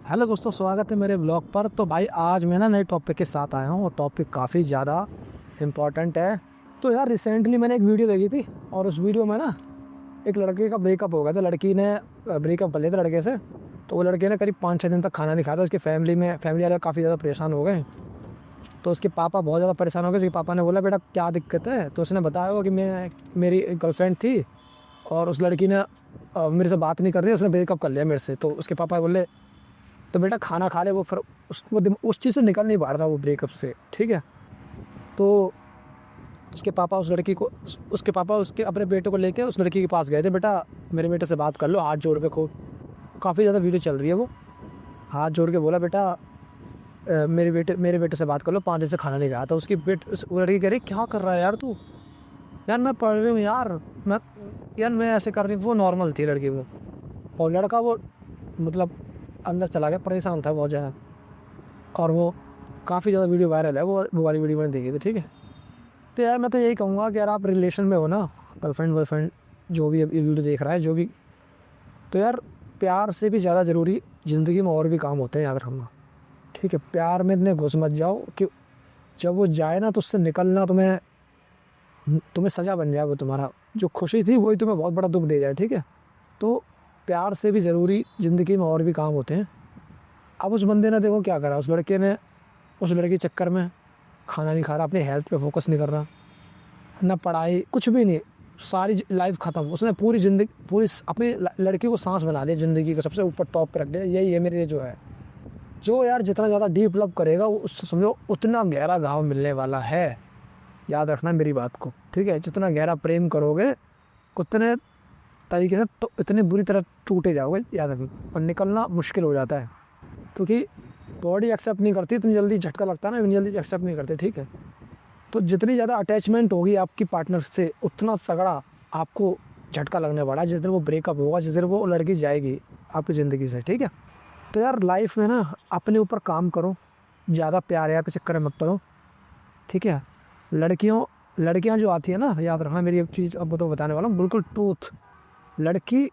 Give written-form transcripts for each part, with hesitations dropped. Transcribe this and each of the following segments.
Hello दोस्तों, स्वागत है मेरे ब्लॉग पर। तो भाई आज मैं ना नए टॉपिक के साथ आया हूँ और टॉपिक काफ़ी ज़्यादा इम्पॉर्टेंट है। तो यार रिसेंटली मैंने एक वीडियो देखी थी और उस वीडियो में ना एक लड़के का ब्रेकअप हो गया था। लड़की ने ब्रेकअप कर लिया था लड़के से। तो वो लड़के ने करीब 5-6 दिन तक खाना नहीं खाया था। उसकी फैमिली वाले काफ़ी ज़्यादा परेशान हो गए। तो उसके पापा बहुत ज़्यादा परेशान हो गए। उसके पापा ने बोला, बेटा क्या दिक्कत है? तो उसने बताया होगा कि मेरी एक गर्लफ्रेंड थी और उस लड़की ने मेरे से बात नहीं कर रही, उसने ब्रेकअप कर लिया मेरे से। तो उसके पापा बोले, तो बेटा खाना खा ले। वो फिर उस चीज़ से निकल नहीं पा रहा वो ब्रेकअप से, ठीक है। तो उसके पापा उसके पापा उसके अपने बेटे को लेके उस लड़की के पास गए थे। बेटा मेरे बेटे से बात कर लो, हाथ जोड़ के। काफ़ी ज़्यादा वीडियो चल रही है। वो हाथ जोड़ के बोला, बेटा मेरे बेटे से बात कर लो, 5 दिन से खाना नहीं खाया। था वो लड़की कह रही, क्या कर रहा है यार तू? यार मैं पढ़ रही हूँ मैं ऐसे कर रही हूँ। वो नॉर्मल थी लड़की वो, और लड़का वो मतलब अंदर चला गया, परेशान था बहुत ज़्यादा। और वो काफ़ी ज़्यादा वीडियो वायरल है। वो वाली वीडियो मैंने देखी थी, ठीक है। तो यार मैं तो यही कहूँगा कि यार आप रिलेशन में हो ना, गर्लफ्रेंड बॉयफ्रेंड, जो भी ये वीडियो देख रहा है जो भी, तो यार प्यार से भी ज़्यादा ज़रूरी ज़िंदगी में और भी काम होते हैं, याद रखना, ठीक है। प्यार में इतने घुस मत जाओ कि जब वो जाए ना तो उससे निकलना तुम्हें सज़ा बन जाए। वो तुम्हारा जो खुशी थी वही तुम्हें बहुत बड़ा दुख दे जाए, ठीक है। तो प्यार से भी ज़रूरी ज़िंदगी में और भी काम होते हैं। अब उस बंदे ने देखो क्या करा, उस लड़के ने उस लड़के के चक्कर में खाना नहीं खा रहा, अपनी हेल्थ पे फोकस नहीं कर रहा, ना पढ़ाई, कुछ भी नहीं। सारी लाइफ ख़त्म। उसने पूरी ज़िंदगी अपनी लड़की को सांस बना लिया, ज़िंदगी को सबसे ऊपर टॉप पे रख दिया। यही है मेरे लिए जो है, जो यार जितना ज़्यादा डीप लव करेगा उस समझो उतना गहरा घाव मिलने वाला है। याद रखना मेरी बात को, ठीक है। जितना गहरा प्रेम करोगे उतने तरीके से तो इतनी बुरी तरह टूटे जाओगे, याद रखना। और निकलना मुश्किल हो जाता है, क्योंकि बॉडी एक्सेप्ट नहीं करती। इतनी जल्दी झटका लगता है ना, इतनी जल्दी एक्सेप्ट नहीं करते, ठीक है। तो जितनी ज़्यादा अटैचमेंट होगी आपकी पार्टनर से, उतना तगड़ा आपको झटका लगने वाला है जिस दिन वो ब्रेकअप होगा, जिस दिन वो लड़की जाएगी आपकी ज़िंदगी से, ठीक है। तो यार लाइफ में ना अपने ऊपर काम करो, ज़्यादा प्यार यार के चक्कर में मत पड़ो, ठीक है। लड़कियाँ जो आती है ना, याद रखना मेरी एक चीज़ अब तो बताने वाला हूँ, बिल्कुल ट्रूथ। लड़की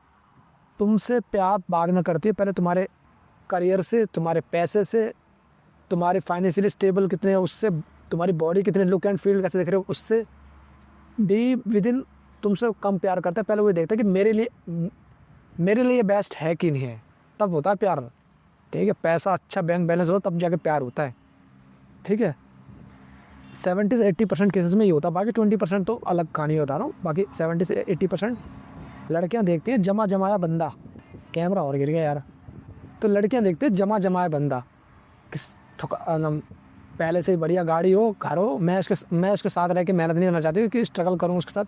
तुमसे प्यार मांगना करती है पहले तुम्हारे करियर से, तुम्हारे पैसे से, तुम्हारे फाइनेंशियली स्टेबल कितने हैं उससे, तुम्हारी बॉडी कितने, लुक एंड फील कैसे देख रहे हो उससे। डी विद इन तुमसे कम प्यार करता है। पहले वो देखता है कि मेरे लिए बेस्ट है कि नहीं है, तब होता है प्यार, ठीक है। पैसा अच्छा बैंक बैलेंस हो तब जाके प्यार होता है, ठीक है। 70 से 80% केसेस में ये होता है। बाकी 20% तो अलग कहानी बता रहा हूँ। बाकी 70 से 80% लड़कियाँ देखती हैं जमा जमाया बंदा। कैमरा और गिर गया यार। तो लड़कियाँ देखती हैं जमा जमाया बंदा, किस पहले से ही बढ़िया गाड़ी हो, घर हो। मैं उसके साथ रह के मेहनत नहीं करना चाहती कि स्ट्रगल करूँ उसके साथ।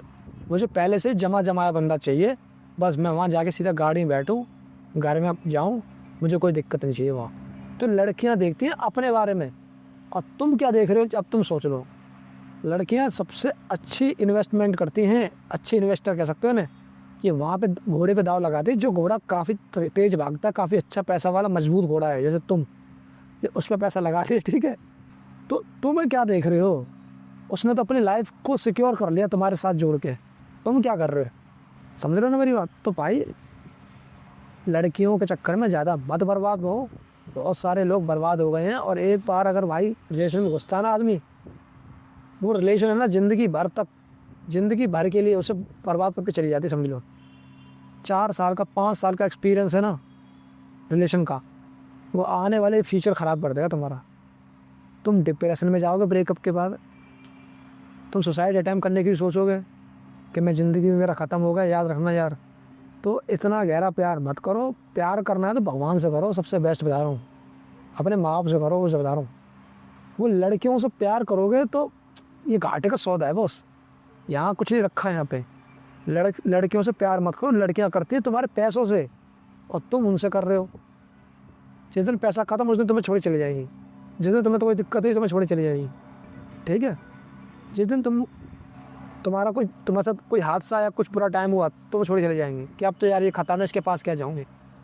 मुझे पहले से जमा जमाया बंदा चाहिए। बस मैं वहाँ जाके सीधा गाड़ी में बैठूँ, घर में जाऊँ, मुझे कोई दिक्कत नहीं चाहिए वहाँ। तो लड़कियाँ देखती हैं अपने बारे में, और तुम क्या देख रहे हो अब तुम सोच लो। लड़कियाँ सबसे अच्छी इन्वेस्टमेंट करती हैं, अच्छी इन्वेस्टर कह सकते हो ना, कि वहाँ पे घोड़े पे दाव लगाते हैं। जो घोड़ा काफ़ी तेज़ भागता है, काफ़ी अच्छा पैसा वाला मजबूत घोड़ा है, जैसे तुम, उस पर पैसा लगा रहे, ठीक है। तो तुम्हें क्या देख रहे हो? उसने तो अपनी लाइफ को सिक्योर कर लिया तुम्हारे साथ जोड़ के, तुम क्या कर रहे हो? समझ रहे हो ना मेरी बात? तो भाई लड़कियों के चक्कर में ज़्यादा मत बर्बाद हो। बहुत सारे लोग बर्बाद हो गए हैं। और एक बार अगर भाई रिलेशन में घुसता ना आदमी, वो रिलेशन है ना ज़िंदगी भर के लिए उसे बर्बाद करके चली जाती, समझ लो। 4 साल का 5 साल का एक्सपीरियंस है ना रिलेशन का, वो आने वाले फ्यूचर ख़राब कर देगा तुम्हारा। तुम डिप्रेशन में जाओगे ब्रेकअप के बाद, तुम सुसाइड अटैम्प्ट करने की सोचोगे कि मैं ज़िंदगी में मेरा ख़त्म हो गया। याद रखना यार, तो इतना गहरा प्यार मत करो। प्यार करना है तो भगवान से करो, सबसे बेस्ट बता रहा हूँ। अपने माँ बाप से करो, वो से बता रहा हूँ। वो लड़कियों से प्यार करोगे तो ये घाटे का सौदा है बॉस। यहाँ कुछ नहीं रखा है यहाँ पे। लड़कियों से प्यार मत करो। लड़कियाँ करती हैं तुम्हारे पैसों से और तुम उनसे कर रहे हो। जिस दिन पैसा खत्म उस दिन तुम्हें छोड़ी चली जाएगी। जिस दिन तुम्हें तो कोई दिक्कत है तुम्हें छोड़ी चली जाएगी, ठीक है। जिस दिन तुम्हारे साथ कोई हादसा या कुछ बुरा टाइम हुआ तो छोड़ी चली जाएंगी कि अब तो यार ये खतरनाक, इसके पास क्या जाऊँगी।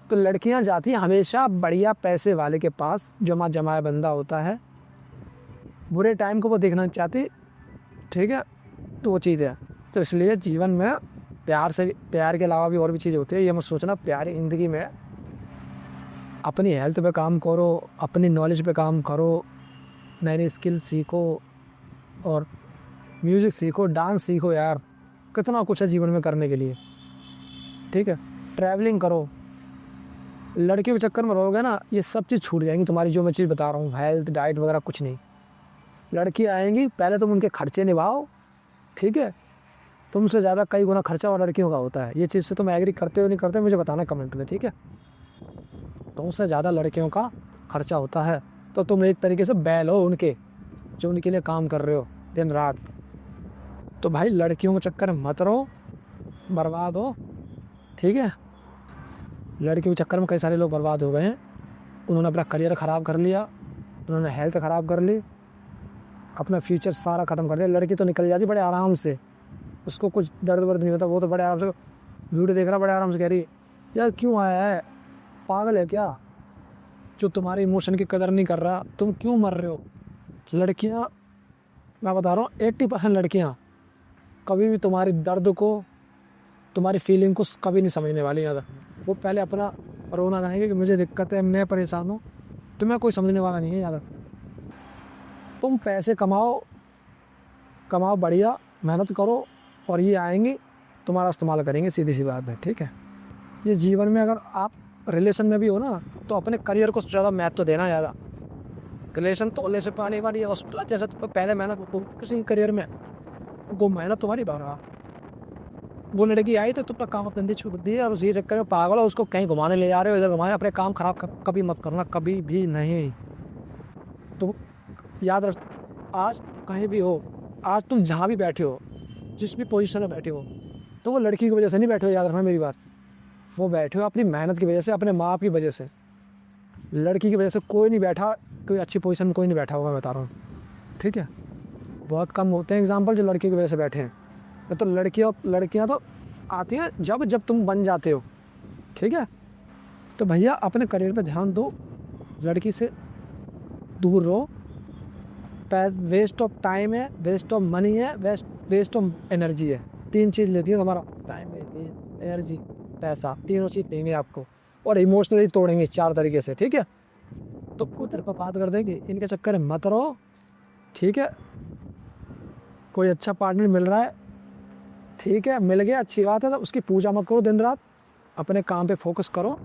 तो लड़कियां जाती हैं हमेशा बढ़िया पैसे वाले के पास, जमा जमाया बंदा होता है। बुरे टाइम को वो देखना चाहती, ठीक है। तो वो चीज़ है। तो इसलिए जीवन में प्यार के अलावा भी और भी चीज़ होती है। ये मत सोचना प्यार ज़िंदगी में अपनी हेल्थ पे काम करो, अपनी नॉलेज पे काम करो, नई नई स्किल्स सीखो और म्यूज़िक सीखो, डांस सीखो यार, कितना कुछ है जीवन में करने के लिए। ठीक है, ट्रैवलिंग करो। लड़कियों के चक्कर में रहोगे ना, ये सब चीज़ छूट जाएंगी तुम्हारी, जो मैं चीज़ बता रहा हूँ, हेल्थ डाइट वगैरह कुछ नहीं। लड़की आएंगी, पहले तुम उनके खर्चे निभाओ, ठीक है, तुमसे ज़्यादा कई गुना खर्चा और लड़कियों का होता है। ये चीज़ से तुम एग्री करते हो नहीं करते मुझे बताना कमेंट में, ठीक है। तुमसे ज़्यादा लड़कियों का खर्चा होता है, तो तुम एक तरीके से बैल हो उनके, जो उनके लिए काम कर रहे हो दिन रात। तो भाई लड़कियों के चक्कर में मत रहो, बर्बाद हो, ठीक है। लड़कियों के चक्कर में कई सारे लोग बर्बाद हो गए हैं। उन्होंने अपना करियर ख़राब कर लिया, उन्होंने हेल्थ ख़राब कर ली, अपना फ्यूचर सारा ख़त्म कर दिया। लड़की तो निकल जाती बड़े आराम से, उसको कुछ दर्द वर्द नहीं होता, वो तो बड़े आराम से वीडियो देख रहा, बड़े आराम से कह रही यार क्यों आया है, पागल है क्या, जो तुम्हारे इमोशन की कदर नहीं कर रहा, तुम क्यों मर रहे हो। लड़कियाँ, मैं बता रहा हूँ 80% लड़कियाँ कभी भी तुम्हारी दर्द को, तुम्हारी फीलिंग को कभी नहीं समझने वाली। ज़्यादा वो पहले अपना रोना गाएंगे कि मुझे दिक्कत है, मैं परेशान हूँ, तुम्हें कोई समझने वाला नहीं है। ज़्यादा तुम पैसे कमाओ, कमाओ बढ़िया, मेहनत करो, और ये आएंगी तुम्हारा इस्तेमाल करेंगे, सीधी सी बात है, ठीक है। ये जीवन में अगर आप रिलेशन में भी हो ना, तो अपने करियर को ज़्यादा महत्व तो देना। ज़्यादा रिलेशन तोड़ने से पानी वाली है, जैसे तो पहले मेहनत किसी करियर में, वो मेहनत तुम्हारी बारह, वो लड़की आई तो तुम काम धंधे छोड़ दिए और उसी चक्कर में पागल हो, उसको कहीं घुमाने ले जा रहे हो, इधर घुमाने, अपने काम खराब कभी मत करना, कभी भी नहीं। तो याद रख, आज कहीं भी हो, आज तुम जहाँ भी बैठे हो, जिस भी पोजीशन में बैठे हो, तो वो लड़की की वजह से नहीं बैठे हो, याद रखना मेरी बात। वो बैठे हो अपनी मेहनत की वजह से, अपने माँ बाप की वजह से। लड़की की वजह से कोई नहीं बैठा, कोई अच्छी पोजीशन में कोई नहीं बैठा होगा, मैं बता रहा हूँ, ठीक है। बहुत कम होते हैं एग्जाम्पल जो लड़की की वजह से बैठे हैं। तो लड़कियाँ तो आती हैं जब तुम बन जाते हो, ठीक है। तो भैया अपने करियर पे ध्यान दो, लड़की से दूर रहो। वेस्ट ऑफ टाइम है, वेस्ट ऑफ मनी है, वेस्ट ऑफ एनर्जी है। 3 चीज़ लेती है तुम्हारा, टाइम लेती है, एनर्जी, पैसा, तीनों चीज़ देंगे आपको, और इमोशनली तोड़ेंगे 4 तरीके से, ठीक है। तो कुछ तरफ बात कर देंगे, इनके चक्कर में मत रहो, ठीक है। कोई अच्छा पार्टनर मिल रहा है, ठीक है, मिल गया, अच्छी बात है, तो उसकी पूजा मत करो दिन रात, अपने काम पे फोकस करो।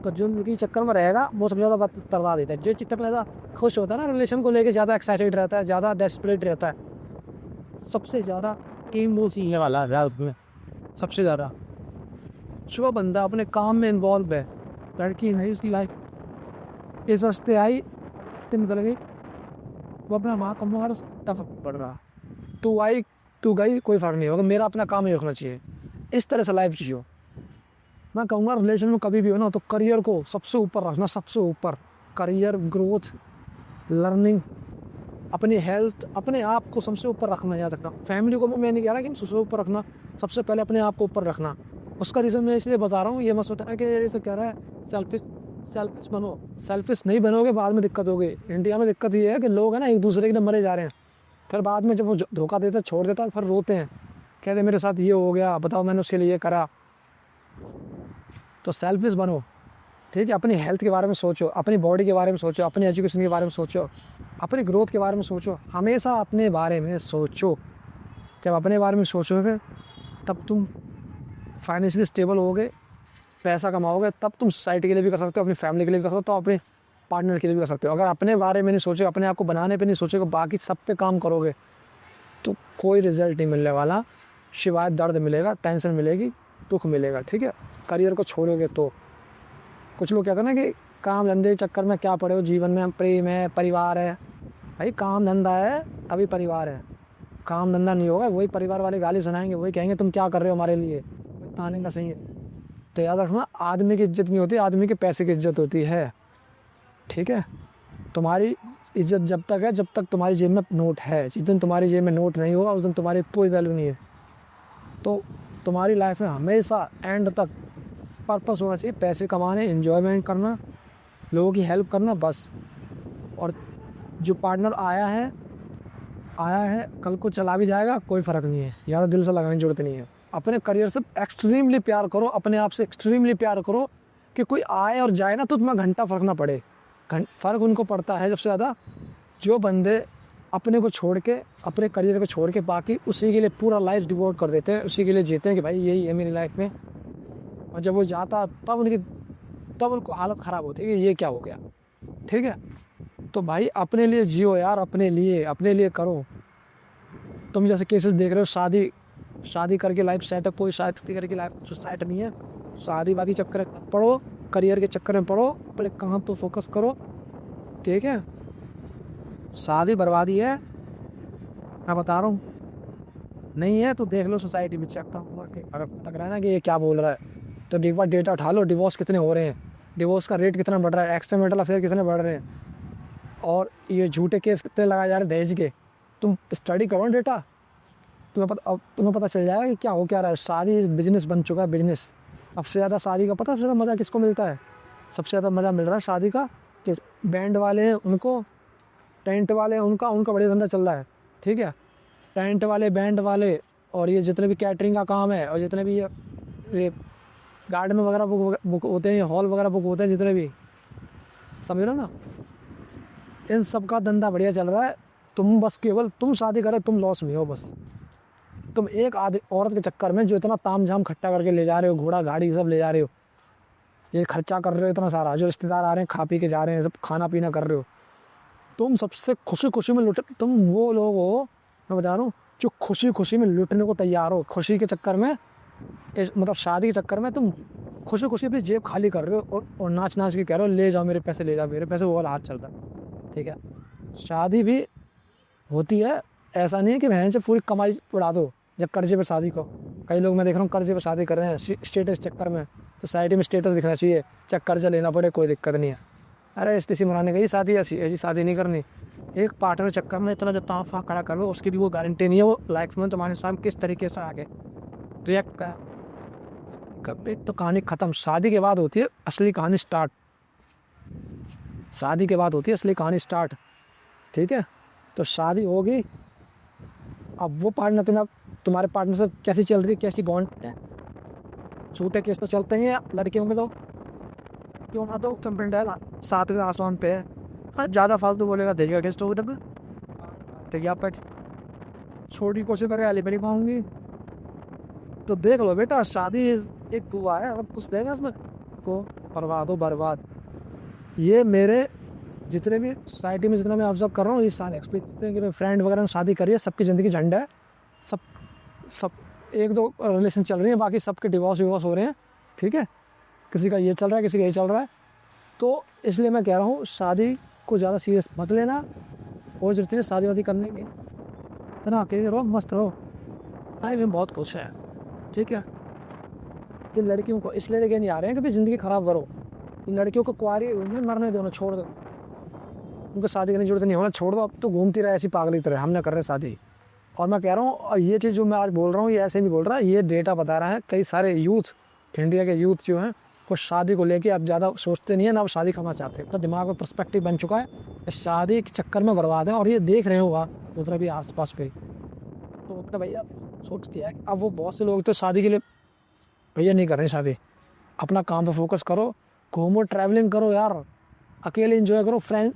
तो जो उनकी चक्कर में रहेगा वो सबसे ज़्यादा बात करवा देता है। जो चक्कर में ज़्यादा खुश होता है ना, रिलेशन को लेके ज़्यादा एक्साइटेड रहता है, ज़्यादा डेस्परेट रहता है, सबसे ज़्यादा टीम वो सीखने वाला है उसमें, सबसे ज़्यादा। जो बंदा अपने काम में इन्वॉल्व है, लड़की नहीं, उसकी लाइफ इस रास्ते आई, 3 निकल गई, वो अपना वहाँ कम टफ पड़ रहा, तू गई कोई फ़र्क नहीं होगा, मेरा अपना काम ही रखना चाहिए। इस तरह से लाइफ जियो। मैं कहूँगा रिलेशन में कभी भी हो ना, तो करियर को सबसे ऊपर रखना, सबसे ऊपर। करियर, ग्रोथ, लर्निंग, अपनी हेल्थ, अपने आप को सबसे ऊपर रखना। याद रखना, फैमिली को मैं नहीं कह रहा कि सबसे ऊपर रखना, सबसे पहले अपने आप को ऊपर रखना। उसका रीज़न मैं इसलिए बता रहा हूँ, ये मत सोचना कि ये तो कह रहा है सेल्फिश बनो। सेल्फिश नहीं बनोगे, बाद में दिक्कत होगी। इंडिया में दिक्कत ये है कि लोग हैं ना, एक दूसरे के लिए मरे जा रहे हैं, फिर बाद में जब वो धोखा देता, छोड़ देता, फिर रोते हैं, कहते मेरे साथ ये हो गया, बताओ मैंने उसके लिए ये करा। तो सेल्फिश बनो, ठीक है। अपनी हेल्थ के बारे में सोचो, अपनी बॉडी के बारे में सोचो, अपनी एजुकेशन के बारे में सोचो, अपनी ग्रोथ के बारे में सोचो, हमेशा अपने बारे में सोचो। जब अपने बारे में सोचोगे तब तुम फाइनेंशियली स्टेबल होगे, पैसा कमाओगे, तब तुम सोसाइटी के लिए भी कर सकते हो, अपनी फैमिली के लिए भी कर सकते हो, अपने पार्टनर के लिए भी कर सकते हो। अगर अपने बारे में नहीं सोचे, अपने आप को बनाने पे नहीं सोचोगे, बाकी सब पे काम करोगे, तो कोई रिजल्ट नहीं मिलने वाला, शिवाय दर्द मिलेगा, टेंशन मिलेगी, दुख मिलेगा, ठीक है। करियर को छोड़ोगे तो कुछ लोग क्या करना कि काम धंधे के चक्कर में क्या पड़े हो, जीवन में प्रेम है, परिवार है। भाई काम धंधा है तभी परिवार है, काम धंधा नहीं होगा वही परिवार वाले गाली सुनाएंगे, वही कहेंगे तुम क्या कर रहे हो हमारे लिए, ताने का सही है। तो याद रखना, आदमी की इज्जत नहीं होती, आदमी के पैसे की इज्जत होती है, ठीक है। तुम्हारी इज्जत जब तक है जब तक तुम्हारी जेब में नोट है, जिस दिन तुम्हारी जेब में नोट नहीं होगा उस दिन तुम्हारी कोई वैल्यू नहीं है। तो तुम्हारी लाइफ में हमेशा एंड तक पर्पस होना चाहिए, पैसे कमाने, एंजॉयमेंट करना, लोगों की हेल्प करना, बस। और जो पार्टनर आया है कल को चला भी जाएगा, कोई फ़र्क नहीं है, ज़्यादा दिल से लगाने की जरूरत नहीं है। अपने करियर से एक्सट्रीमली प्यार करो, अपने आप से एक्सट्रीमली प्यार करो, कि कोई आए और जाए ना तो तुम्हें घंटा फ़र्क ना पड़े। फ़र्क उनको पड़ता है सबसे ज़्यादा जो बंदे अपने को छोड़ के, अपने करियर को छोड़ के बाकी उसी के लिए पूरा लाइफ डिवोट कर देते हैं, उसी के लिए जीते हैं कि भाई यही है मेरी लाइफ में। और जब वो जाता तब उनको हालत ख़राब होती है कि ये क्या हो गया। ठीक है, तो भाई अपने लिए जियो यार, अपने लिए करो। तुम जैसे केसेस देख रहे हो, शादी करके लाइफ सेट है, कोई शादी करके लाइफ सेट नहीं है। शादी वादी चक्कर में पढ़ो, करियर के चक्कर में पढ़ो, अपने काम पर फोकस करो। ठीक है, शादी बर्बादी है, मैं बता रहा हूँ। नहीं है तो देख लो सोसाइटी में, चेक अगर लग रहा है ना कि ये क्या बोल रहा है तो एक बार डेटा उठा लो, डिवोर्स कितने हो रहे हैं, डिवोर्स का रेट कितना बढ़ रहा है, एक्स्ट्रामैरिटल अफेयर कितने बढ़ रहे हैं, और ये झूठे केस कितने लगाए जा रहे हैं दहेज के। तुम स्टडी करो डेटा, तुम्हें पता चल जाएगा कि क्या हो क्या रहा है। शादी बिजनेस बन चुका है, बिजनेस। अब से ज़्यादा शादी का पता है सबसे ज़्यादा मज़ा किसको मिलता है? सबसे ज़्यादा मज़ा मिल रहा है शादी का कि बैंड वाले हैं उनको, टेंट वाले हैं उनका बढ़िया धंधा चल रहा है। ठीक है, टेंट वाले, बैंड वाले, और ये जितने भी कैटरिंग का काम है, और जितने भी ये गार्डन वगैरह बुक होते हैं, हॉल वगैरह बुक होते हैं, जितने भी, समझ रहे हो ना, इन सब का धंधा बढ़िया चल रहा है। तुम बस केवल तुम शादी करो, तुम लॉस में हो। बस तुम एक आदमी औरत के चक्कर में जो इतना ताम झाम खट्टा करके ले जा रहे हो, घोड़ा गाड़ी सब ले जा रहे हो, ये खर्चा कर रहे हो इतना सारा, जो रिश्तेदार आ रहे हैं खा पी के जा रहे हैं, सब खाना पीना कर रहे हो, तुम सबसे खुशी में लुट, तुम वो लोग हो, मैं बता रहा हूँ, जो खुशी में लुटने को तैयार हो। खुशी के चक्कर में, मतलब शादी के चक्कर में तुम खुशी अपनी जेब खाली कर रहे हो, और नाच के कह रहे हो ले जाओ मेरे पैसे, ले जाओ मेरे पैसे, वो वाला हाथ चलता है। ठीक है, शादी भी होती है, ऐसा नहीं है कि बहन से पूरी कमाई उड़ा दो जब कर्जे पर शादी को। कई लोग मैं देख रहा हूँ कर्जे पर शादी कर रहे हैं स्टेटस चक्कर में, तो सोसाइटी में स्टेटस दिखना चाहिए, चाहे कर्जा लेना पड़े कोई दिक्कत नहीं है। अरे इस्तीसी मनाने गई शादी, ऐसी शादी नहीं करनी। एक पार्टनर चक्कर में इतना जो तांफा खड़ा कर लो, उसकी भी वो गारंटी नहीं है वो लाइफ में तुम्हारे साथ किस तरीके से आगे रिएक्ट कर। कभी तो कहानी ख़त्म, शादी के बाद होती है असली कहानी स्टार्ट। शादी के बाद होती है असली कहानी स्टार्ट। ठीक है, तो शादी होगी, अब वो पार्टनर तुम्हारे पार्टनर से कैसी चल रही है, कैसी बॉन्ड है। झूठे केस तो चलते हैं लड़कियों में, तो क्यों ना, तो तुम पिंडल सातवें आसमान पे है। हाँ, ज़्यादा फालतू बोलेगा देगा केस तो तक तो आप छोटी कोशिश करके आली मेरी पाऊँगी। तो देख लो बेटा, शादी एक हुआ है, अब कुछ देगा इसमें को बर्बाद। ये मेरे जितने भी सोसाइटी में जितना मैं ऑब्जर्व कर रहा हूँ, इस साल एक्सपीरियंस फ्रेंड वगैरह ने शादी करी है, सबकी ज़िंदगी झंड है। सब एक दो रिलेशन चल रही है, बाकी सबके डिवोर्स हो रहे हैं। ठीक है, किसी का ये चल रहा है, किसी का ये चल रहा है। तो इसलिए मैं कह रहा हूँ शादी को ज़्यादा सीरियस मत लेना, और जरूरत है शादी वादी करने की, है ना, अकेले रहो, मस्त रहो, लाइफ में बहुत कुछ है। ठीक है, तो लड़कियों को इसलिए लेके नहीं आ रहे हैं कि ज़िंदगी ख़राब करो। लड़कियों को कुंवारी मरने दो ना, छोड़ दो, उनको शादी करने की जरूरत नहीं होना, छोड़ दो। अब तो घूमती रहे ऐसी पागली तरह, हम ना कर रहे शादी। और मैं कह रहा हूँ ये चीज़ जो मैं आज बोल रहा हूँ, ये ऐसे नहीं बोल रहा, ये डेटा बता रहा है। कई सारे यूथ, इंडिया के यूथ जो हैं, वो शादी को लेके अब ज़्यादा सोचते नहीं है, ना वो शादी करना चाहते। अपना दिमाग में पर्सपेक्टिव बन चुका है, शादी के चक्कर में बर्बाद है। और ये देख रहे हो वहाँ दूसरा भी आस पास पे, तो अपना भैया सोचती है। अब वो बहुत से लोग तो शादी के लिए भैया नहीं कर रहे शादी, अपना काम पर फोकस करो, घूमो, ट्रैवलिंग करो यार, अकेले इंजॉय करो। फ्रेंड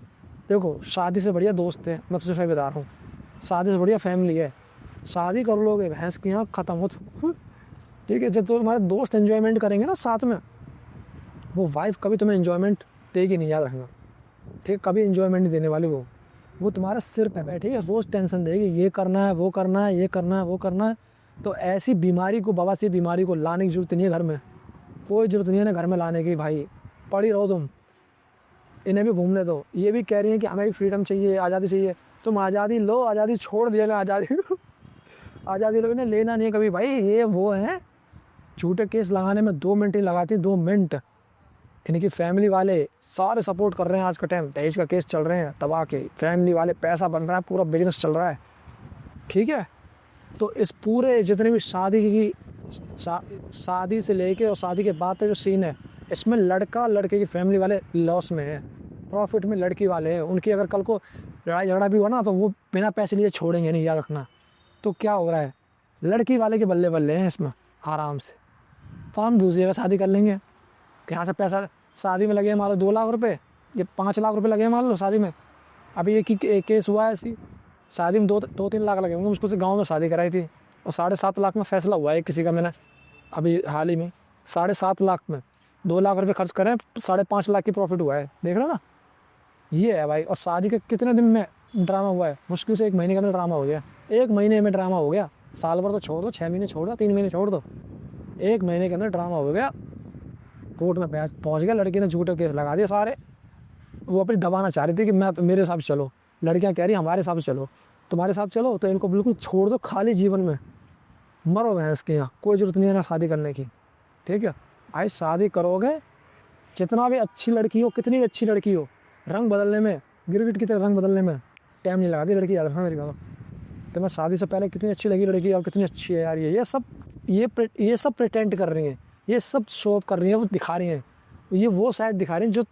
देखो, शादी से बढ़िया दोस्त है, मैं तुझे बता रहा हूँ, शादी से बढ़िया फैमिली है। शादी कर लोगे भैंस की यहाँ ख़त्म हो। ठीक है, जब तो तुम्हारे दोस्त एंजॉयमेंट करेंगे ना साथ में, वो वाइफ कभी तुम्हें एंजॉयमेंट देगी नहीं, याद रखना। ठीक, कभी एंजॉयमेंट नहीं देने वाली वो तुम्हारे सिर पे बैठी है, रोज़ टेंशन देगी, ये करना है, वो करना है, ये करना है, वो करना है। तो ऐसी बीमारी को, बवासीर बीमारी को लाने की ज़रूरत नहीं है घर में, कोई ज़रूरत नहीं है ना घर में लाने की। भाई पड़ी रहो तुम, इन्हें भी घूमने दो। ये भी कह रही है कि हमें फ्रीडम चाहिए, आज़ादी चाहिए, तुम आज़ादी लो, आज़ादी छोड़ दिया ना, आज़ादी लो, इन्हें लेना नहीं है कभी। भाई ये वो है, झूठे केस लगाने में 2 मिनट ही लगाती, 2 मिनट। इनकी फैमिली वाले सारे सपोर्ट कर रहे हैं आज के टाइम, दहेज का केस चल रहे हैं तबाह के, फैमिली वाले, पैसा बन रहा है, पूरा बिजनेस चल रहा है। ठीक है, तो इस पूरे जितने भी शादी से लेके और शादी के बाद जो सीन है, इसमें लड़का लड़के की फैमिली वाले लॉस में है, प्रॉफिट में लड़की वाले हैं। उनकी अगर कल को लड़ाई झगड़ा भी हुआ ना, तो वो बिना पैसे लिए छोड़ेंगे नहीं, याद रखना। तो क्या हो रहा है, लड़की वाले के बल्ले बल्ले हैं इसमें आराम से, फार्म दूसरी जगह शादी कर लेंगे, यहाँ से पैसा शादी में लगे मान लो 2 लाख रुपये, ये 5 लाख रुपये लगे मान लो शादी में। अभी एक केस हुआ है ऐसी, शादी में 2-3 लाख लगे होंगे, मुझको से गाँव में शादी कराई थी और 7.5 लाख में फ़ैसला हुआ है किसी का। मैंने अभी हाल ही में 7.5 लाख में 2 लाख रुपये खर्च करें, 5.5 लाख की प्रॉफिट हुआ है, देख रहे हो ना। ये है भाई। और शादी के कितने दिन में ड्रामा हुआ है, मुश्किल से 1 महीने के अंदर ड्रामा हो गया। 1 महीने में ड्रामा हो गया, साल भर तो छोड़ दो, 6 महीने छोड़ दो, 3 महीने छोड़ दो, 1 महीने के अंदर ड्रामा हो गया। कोर्ट में पहुँच गया, लड़की ने झूठे केस लगा दिए सारे। वो अपनी दबाना चाह रही थी कि मैं मेरे हिसाब से चलो, लड़कियाँ कह रही हमारे हिसाब से चलो, तुम्हारे साथ चलो, तो इनको बिल्कुल छोड़ दो खाली जीवन में, मरो भैंस के यहाँ, कोई ज़रूरत नहीं है ना शादी करने की, ठीक है। भाई शादी करोगे, जितना भी अच्छी लड़की हो, कितनी भी अच्छी लड़की हो, रंग बदलने में, गिरगिट की तरह रंग बदलने में टाइम नहीं लगाती लड़की, याद रखना मेरी बात। तो मैं शादी से पहले कितनी अच्छी लगी लड़की और कितनी अच्छी है यार, ये सब प्रिटेंड कर रही हैं, ये सब शो ऑफ कर रही हैं, वो दिखा रही हैं, ये वो साइड दिखा रही हैं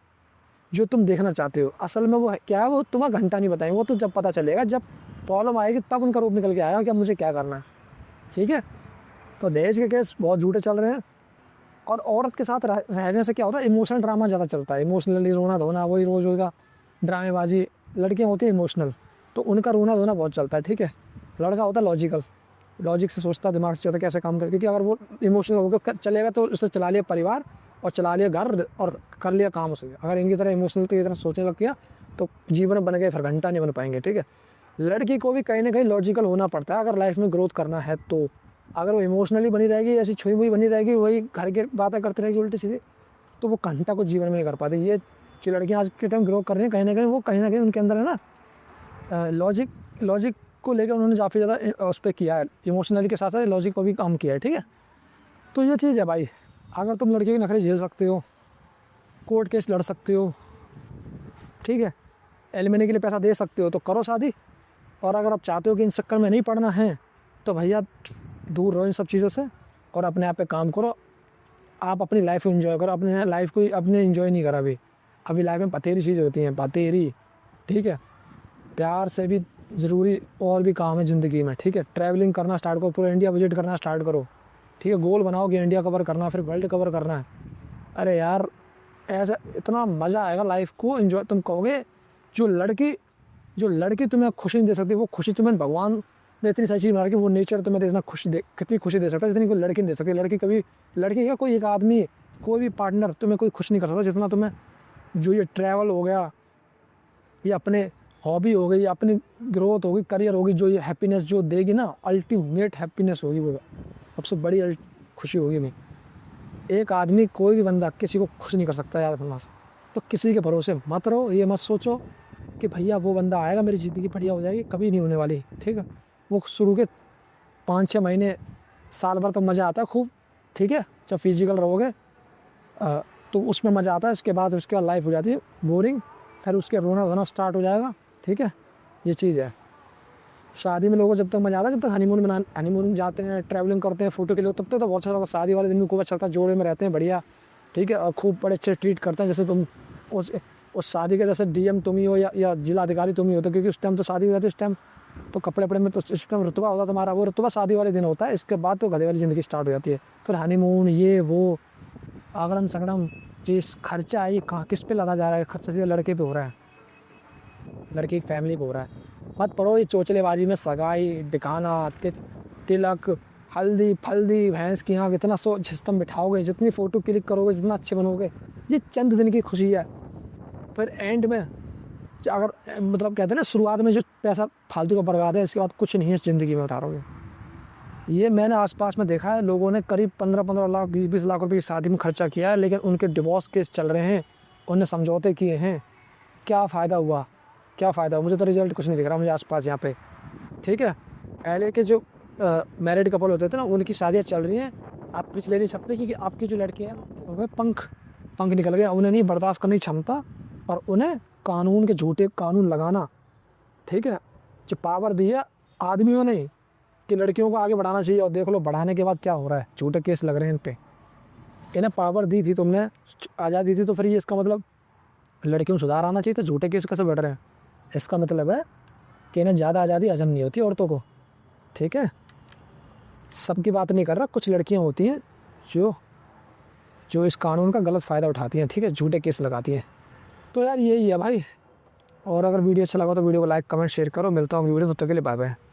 जो तुम देखना चाहते हो। असल में वो क्या है, वो तुम्हें घंटा नहीं बताएंगे, वो तो जब पता चलेगा, जब प्रॉब्लम आएगी तब उनका रूप निकल के आएगा कि अब मुझे क्या करना है, ठीक है। तो दहेज के केस बहुत झूठे चल रहे हैं। और औरत के साथ रहने से क्या होता है, इमोशनल ड्रामा ज़्यादा चलता है, इमोशनली रोना धोना, वही रोज़ का ड्रामेबाजी। लड़कियाँ होती हैं इमोशनल, तो उनका रोना धोना बहुत चलता है, ठीक है। लड़का होता है लॉजिकल, लॉजिक से सोचता, दिमाग से सोचता कैसे काम करे, क्योंकि अगर वो इमोशनल होकर चलेगा तो उसने चला लिया परिवार और चला लिया घर और कर लिया काम उससे। अगर इनकी तरह इमोशनल की तरह सोचने लग गया तो जीवन बन गए, फिर घंटा नहीं बन पाएंगे, ठीक है। लड़की को भी कहीं ना कहीं लॉजिकल होना पड़ता है अगर लाइफ में ग्रोथ करना है तो। अगर वो इमोशनली बनी रहेगी, ऐसी छुई हुई बनी रहेगी, वही घर की बातें करती रहेगी उल्टी सीधी, तो वो घंटा को जीवन में नहीं कर पाती। ये जो लड़कियाँ आज के टाइम ग्रो कर रही हैं, कहीं ना कहीं उनके अंदर है ना लॉजिक को लेकर उन्होंने काफ़ी ज़्यादा उस पर किया है, इमोशनली के साथ साथ लॉजिक पर भी काम किया है, ठीक है। तो ये चीज़ है भाई, अगर तुम लड़के की नखरे झेल सकते हो, कोर्ट केस लड़ सकते हो, ठीक है, एलिमनी के लिए पैसा दे सकते हो, तो करो शादी। और अगर आप चाहते हो कि इन चक्कर में नहीं पड़ना है तो भैया दूर रहो इन सब चीज़ों से और अपने आप पे काम करो। आप अपनी लाइफ को एंजॉय करो, अपने लाइफ को अपने एंजॉय नहीं करा अभी लाइफ में बतेरी चीज़ होती हैं, बतेरी, ठीक है। प्यार से भी ज़रूरी और भी काम है ज़िंदगी में, ठीक है। ट्रैवलिंग करना स्टार्ट करो, पूरा इंडिया विजिट करना स्टार्ट करो, ठीक है। गोल बनाओ कि इंडिया कवर करना, फिर वर्ल्ड कवर करना है। अरे यार ऐसा इतना मज़ा आएगा लाइफ को एंजॉय, तुम कहोगे जो लड़की तुम्हें खुशी नहीं दे सकती, वो खुशी तुम्हें भगवान ने इतनी सारी चीज़ बना रखी, वो नेचर तुम्हें इतना कितनी खुशी दे सकता है जितनी कोई लड़की नहीं दे सकती। लड़की का कोई एक आदमी, कोई भी पार्टनर तुम्हें कोई खुश नहीं कर सकता जितना तुम्हें जो ये ट्रैवल हो गया, ये अपने हॉबी हो गई, अपनी ग्रोथ होगी, करियर होगी, जो ये हैप्पीनेस जो देगी ना, अल्टीमेट हैप्पीनेस होगी, वो सबसे बड़ी खुशी होगी। मैं एक आदमी, कोई भी बंदा किसी को खुश नहीं कर सकता यार अपना से। तो किसी के भरोसे मत रहो, ये मत सोचो कि भैया वो बंदा आएगा मेरी ज़िंदगी बढ़िया हो जाएगी, कभी नहीं होने वाली, ठीक है। वो शुरू के 5-6 महीने, साल भर तो मज़ा आता है खूब, ठीक है, जब फिजिकल रहोगे तो उसमें मज़ा आता है। उसके बाद लाइफ हो जाती है बोरिंग, फिर उसके रोना धोना स्टार्ट हो जाएगा, ठीक है। ये चीज़ है शादी में, लोगों को जब तक मज़ा आता है, जब तक हनीमून जाते हैं, ट्रैवलिंग करते हैं फ़ोटो के लिए, तब तक तो बहुत अच्छा लगता है। शादी वाले दिन में खूब अच्छा लगता है, जोड़े में रहते हैं बढ़िया, ठीक है, और खूब बड़े अच्छे ट्रीट करते हैं, जैसे तुम उस शादी के जैसे डीएम तुम ही हो या जिला अधिकारी तुम ही होते, क्योंकि उस टाइम तो शादी हो जाती है, उस टाइम तो कपड़े में तो इस टाइम रुतबा होता है तुम्हारा, वो रुतबा शादी वाले दिन होता है। इसके बाद तो गधे वाली ज़िंदगी स्टार्ट हो जाती है, फिर हनीमून, ये वो आगड़म सगड़म चीज़, खर्चा है ये कहाँ किस पे लगा जा रहा है, खर्चा सीधा लड़के पे हो रहा है, लड़के की फैमिली पे हो रहा है। मत पड़ो ये चोचलेबाजी में, सगाई दिखाना, तिलक, हल्दी फल्दी, भैंस की आँख, इतना सिस्टम बिठाओगे, जितनी फ़ोटो क्लिक करोगे, जितना अच्छे बनोगे, ये चंद दिन की खुशी है। फिर एंड में अगर मतलब कहते हैं ना, शुरुआत में जो पैसा फालतू का बर्बाद है, इसके बाद कुछ नहीं है इस ज़िंदगी में, बता रहोगे। ये मैंने आसपास में देखा है, लोगों ने करीब 15-15 लाख 20-20 लाख रुपए की शादी में खर्चा किया है, लेकिन उनके डिवोर्स केस चल रहे हैं, उन्हें समझौते किए हैं, क्या फ़ायदा हुआ, क्या फ़ायदा? मुझे तो रिजल्ट कुछ नहीं दिख रहा मुझे आसपास यहाँ पे, ठीक है। पहले के जो मैरिड कपल होते थे ना, उनकी शादियाँ चल रही हैं, आप पिछले नहीं सकते, क्योंकि आपकी जो लड़की है उनमें पंख निकल गया, उन्हें नहीं बर्दाश्त करने की क्षमता, और उन्हें कानून के झूठे कानून लगाना, ठीक है, जो पावर दी है आदमियों ने कि लड़कियों को आगे बढ़ाना चाहिए, और देख लो बढ़ाने के बाद क्या हो रहा है, झूठे केस लग रहे हैं इन पे। इन्हें पावर दी थी तुमने, आज़ादी दी, तो फिर ये इसका मतलब लड़कियों में सुधार आना चाहिए, तो झूठे केस कैसे बढ़ रहे हैं? इसका मतलब है कि इन्हें ज़्यादा आज़ादी हजम नहीं होती औरतों को, ठीक है। सबकी बात नहीं कर रहा, कुछ लड़कियां होती हैं जो जो इस कानून का गलत फ़ायदा उठाती हैं, ठीक है, झूठे केस लगाती हैं। तो यार यही है भाई। और अगर वीडियो अच्छा लगा तो वीडियो को लाइक कमेंट शेयर करो। मिलता हूँ वीडियो, तब तक के लिए बाय बाय।